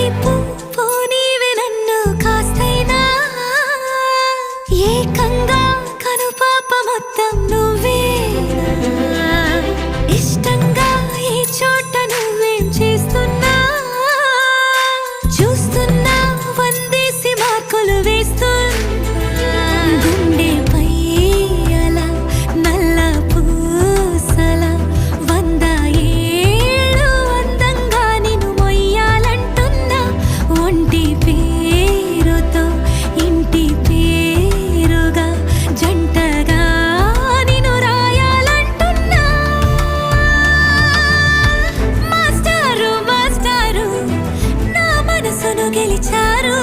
వైపు పోనీవే నన్ను కాస్తైనా ఏకంగా కనుపాప మొత్తం నువ్వేనా ఇష్టంగా ఈ చోట నువ్వేం చేస్తున్నా చూస్తున్నా వందేసి మార్కులు వేస్తున్నా గుండెపై అలా నల్ల పూసల 100 ఏళ్ళు అందంగా నిన్ను మొయ్యాలంటున్నా ఒంటి పేరుతో ఇంటి పేరుగా జంటగా నిన్ను రాయాలంటున్నా మాస్టారు మాస్టారు నా మనసును గెలిచారు